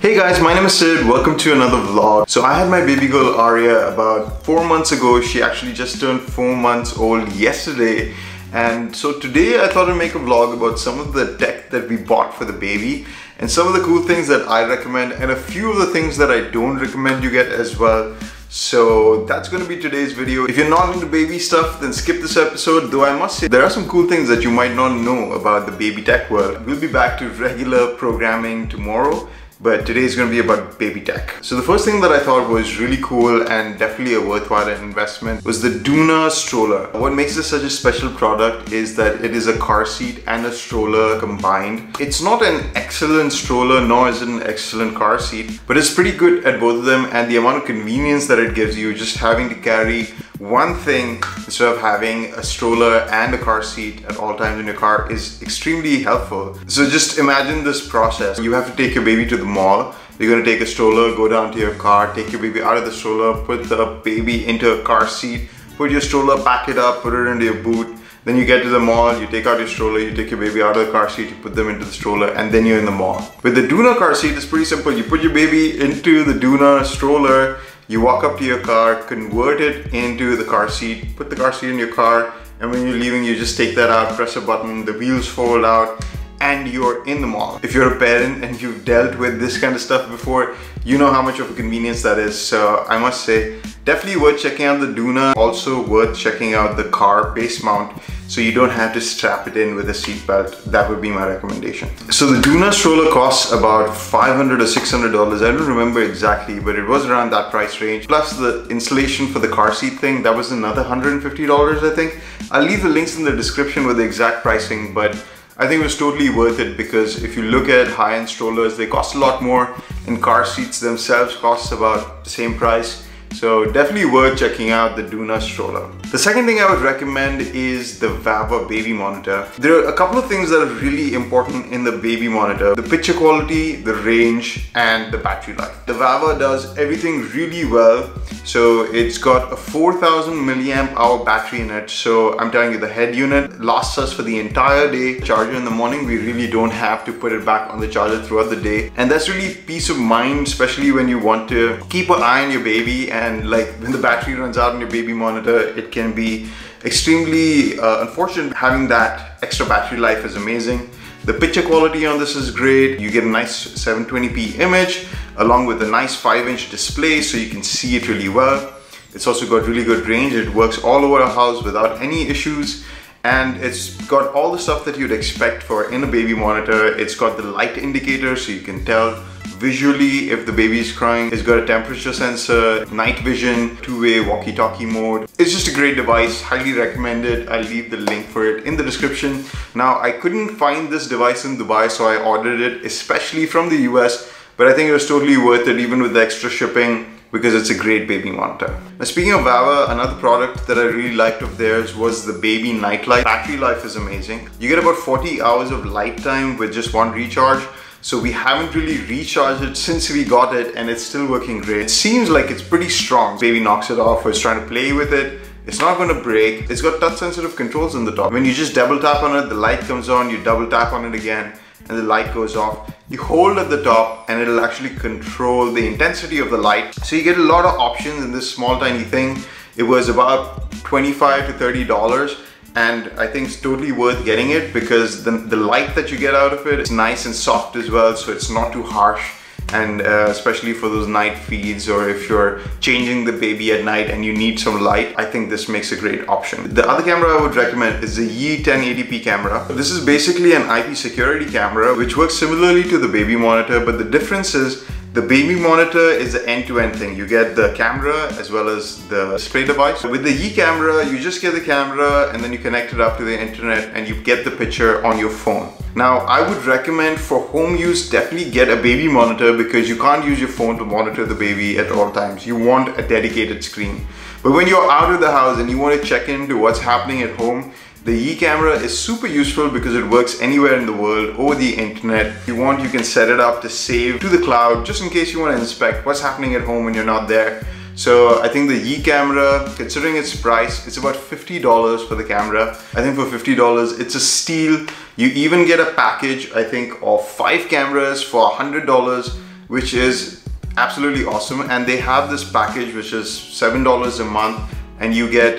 Hey guys, my name is Sid. Welcome to another vlog. So I had my baby girl Arya about 4 months ago. She actually just turned 4 months old yesterday. And so today I thought I'd make a vlog about some of the tech that we bought for the baby and some of the cool things that I recommend and a few of the things that I don't recommend you get as well. So that's going to be today's video. If you're not into baby stuff, then skip this episode, though I must say there are some cool things that you might not know about the baby tech world. We'll be back to regular programming tomorrow, but today is going to be about baby tech. So the first thing that I thought was really cool and definitely a worthwhile investment was the Doona stroller. What makes this such a special product is that it is a car seat and a stroller combined. It's not an excellent stroller, nor is it an excellent car seat, but it's pretty good at both of them, and the amount of convenience that it gives you just having to carry one thing instead of having a stroller and a car seat at all times in your car is extremely helpful. So just imagine this process. You have to take your baby to the mall. You're going to take a stroller, go down to your car, take your baby out of the stroller, put the baby into a car seat, put your stroller, pack it up, put it into your boot. Then you get to the mall, you take out your stroller, you take your baby out of the car seat, you put them into the stroller, and then you're in the mall. With the Doona car seat, it's pretty simple. You put your baby into the Doona stroller, you walk up to your car, convert it into the car seat, put the car seat in your car, and when you're leaving, you just take that out, press a button, the wheels fold out, and you're in the mall. If you're a parent and you've dealt with this kind of stuff before, you know how much of a convenience that is. So I must say, definitely worth checking out the Doona. Also worth checking out the car base mount, so you don't have to strap it in with a seat belt. That would be my recommendation. So the Doona stroller costs about $500 or $600. I don't remember exactly, but it was around that price range. Plus the installation for the car seat thing, that was another $150, I think. I'll leave the links in the description with the exact pricing, but I think it was totally worth it because if you look at high-end strollers, they cost a lot more, and car seats themselves cost about the same price. So definitely worth checking out the Doona stroller. The second thing I would recommend is the VAVA baby monitor. There are a couple of things that are really important in the baby monitor: the picture quality, the range, and the battery life. The VAVA does everything really well. So it's got a 4000 milliamp hour battery in it. So I'm telling you, the head unit lasts us for the entire day. Charger in the morning, we really don't have to put it back on the charger throughout the day. And that's really peace of mind, especially when you want to keep an eye on your baby. And like when the battery runs out on your baby monitor, it can be extremely unfortunate. Having that extra battery life is amazing. The picture quality on this is great. You get a nice 720p image along with a nice 5-inch display, so you can see it really well. It's also got really good range. It works all over a house without any issues. And it's got all the stuff that you'd expect for in a baby monitor. It's got the light indicator, so you can tell visually if the baby is crying. It's got a temperature sensor, night vision, two-way walkie-talkie mode. It's just a great device, highly recommend it. I'll leave the link for it in the description. Now, I couldn't find this device in Dubai, so I ordered it especially from the US, but I think it was totally worth it even with the extra shipping, because it's a great baby monitor. Now, speaking of VAVA, another product that I really liked of theirs was the baby nightlight. Battery life is amazing. You get about 40 hours of light time with just one recharge. So we haven't really recharged it since we got it, and it's still working great. It seems like it's pretty strong. Baby knocks it off or is trying to play with it. It's not going to break. It's got touch sensitive controls on the top. When you just double tap on it, the light comes on. You double tap on it again and the light goes off. You hold at the top and it'll actually control the intensity of the light. So you get a lot of options in this small tiny thing. It was about $25 to $30. And I think it's totally worth getting it because the light that you get out of it is nice and soft as well, so it's not too harsh. And especially for those night feeds, or if you're changing the baby at night and you need some light, I think this makes a great option. The other camera I would recommend is the Yi 1080p camera. This is basically an IP security camera which works similarly to the baby monitor, but the difference is the baby monitor is the end-to-end thing. You get the camera as well as the display device. With the Yi camera, you just get the camera and then you connect it up to the internet and you get the picture on your phone. Now, I would recommend for home use, definitely get a baby monitor because you can't use your phone to monitor the baby at all times. You want a dedicated screen. But when you're out of the house and you want to check into what's happening at home, the Yi camera is super useful because it works anywhere in the world over the internet. If you want, you can set it up to save to the cloud just in case you want to inspect what's happening at home when you're not there. So I think the Yi camera, considering its price, it's about $50 for the camera. I think for $50, it's a steal. You even get a package, I think, of 5 cameras for $100, which is absolutely awesome. And they have this package which is $7 a month, and you get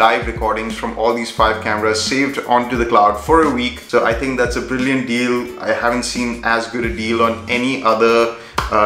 live recordings from all these 5 cameras saved onto the cloud for a week. So I think that's a brilliant deal. I haven't seen as good a deal on any other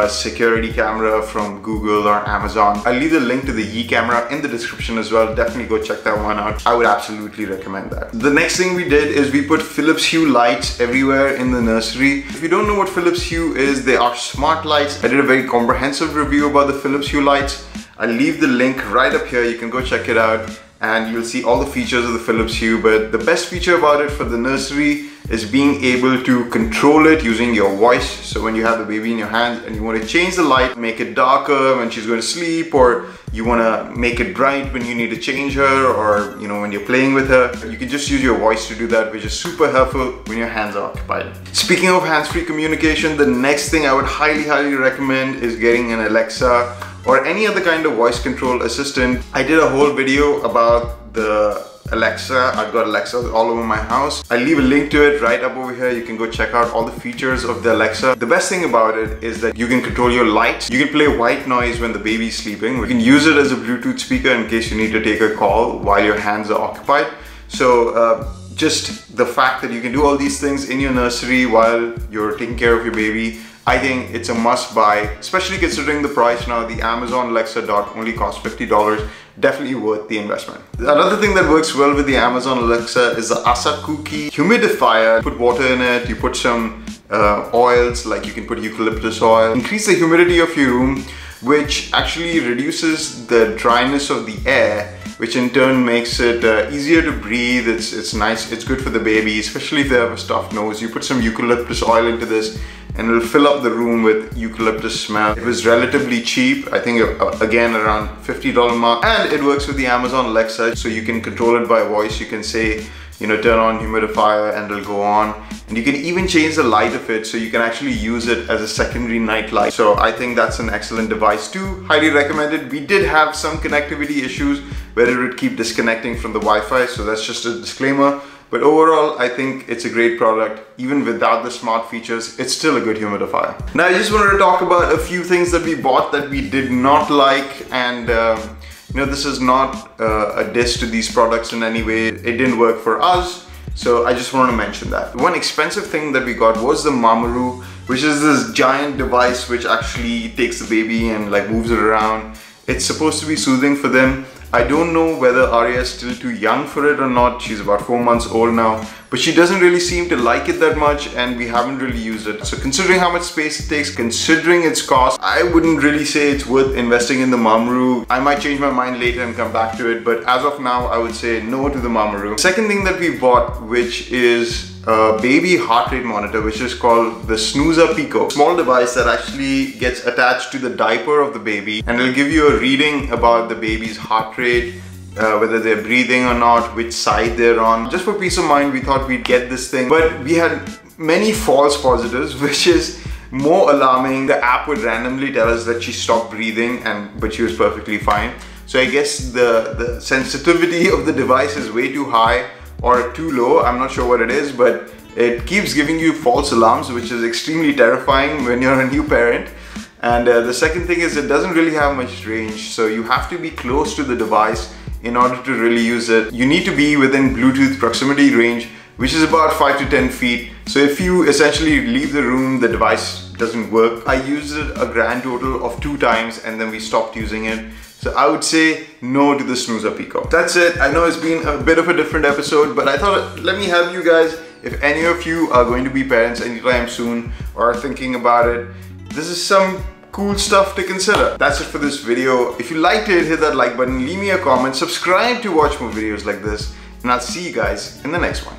security camera from Google or Amazon. I'll leave the link to the Yi camera in the description as well. Definitely go check that one out. I would absolutely recommend that. The next thing we did is we put Philips Hue lights everywhere in the nursery. If you don't know what Philips Hue is, they are smart lights. I did a very comprehensive review about the Philips Hue lights. I'll leave the link right up here. You can go check it out and you'll see all the features of the Philips Hue. But the best feature about it for the nursery is being able to control it using your voice. So when you have the baby in your hands and you want to change the light, make it darker when she's going to sleep, or you want to make it bright when you need to change her, or when you're playing with her, you can just use your voice to do that, which is super helpful when your hands are occupied. Speaking of hands-free communication, the next thing I would highly recommend is getting an Alexa or any other kind of voice control assistant. I did a whole video about the Alexa. I've got Alexa all over my house. I'll leave a link to it right up over here. You can go check out all the features of the Alexa. The best thing about it is that you can control your lights. You can play white noise when the baby's sleeping. You can use it as a Bluetooth speaker in case you need to take a call while your hands are occupied. So just the fact that you can do all these things in your nursery while you're taking care of your baby, I think it's a must buy, especially considering the price now. The Amazon Alexa Dot only costs $50. Definitely worth the investment. Another thing that works well with the Amazon Alexa is the Asakuki humidifier. You put water in it, you put some oils, like you can put eucalyptus oil. Increase the humidity of your room, which actually reduces the dryness of the air, which in turn makes it easier to breathe. It's nice, it's good for the baby, especially if they have a stuffed nose. You put some eucalyptus oil into this and it'll fill up the room with eucalyptus smell. It was relatively cheap, I think again around $50 mark, and it works with the Amazon Alexa, so you can control it by voice. You can say, turn on humidifier and it'll go on. And you can even change the light of it, so you can actually use it as a secondary night light. So I think that's an excellent device too. Highly recommended. We did have some connectivity issues where it would keep disconnecting from the Wi-Fi, so that's just a disclaimer. But overall, I think it's a great product. Even without the smart features, it's still a good humidifier. Now I just wanted to talk about a few things that we bought that we did not like, and this is not a diss to these products in any way. It didn't work for us, so I just want to mention that. One expensive thing that we got was the Mamaroo, which is this giant device which actually takes the baby and like moves it around. It's supposed to be soothing for them. I don't know whether Arya is still too young for it or not. She's about 4 months old now, but she doesn't really seem to like it that much, and we haven't really used it. So considering how much space it takes, considering its cost, I wouldn't really say it's worth investing in the Mamaroo. I might change my mind later and come back to it, but as of now, I would say no to the Mamaroo. Second thing that we bought, which is a baby heart rate monitor, which is called the Snoozer Pico. Small device that actually gets attached to the diaper of the baby, and it'll give you a reading about the baby's heart rate, whether they're breathing or not, which side they're on. Just for peace of mind, we thought we'd get this thing, but we had many false positives, which is more alarming. The app would randomly tell us that she stopped breathing, but she was perfectly fine. So I guess the sensitivity of the device is way too high or too low. I'm not sure what it is, but it keeps giving you false alarms, which is extremely terrifying when you're a new parent. And the second thing is it doesn't really have much range, so you have to be close to the device in order to really use it. You need to be within Bluetooth proximity range, which is about 5 to 10 feet. So if you essentially leave the room, the device doesn't work. I used it a grand total of 2 times and then we stopped using it. So I would say no to the Snoozer Pico. That's it. I know it's been a bit of a different episode, but I thought let me help you guys. If any of you are going to be parents anytime soon or are thinking about it, this is some cool stuff to consider. That's it for this video. If you liked it, hit that like button, leave me a comment, subscribe to watch more videos like this, and I'll see you guys in the next one.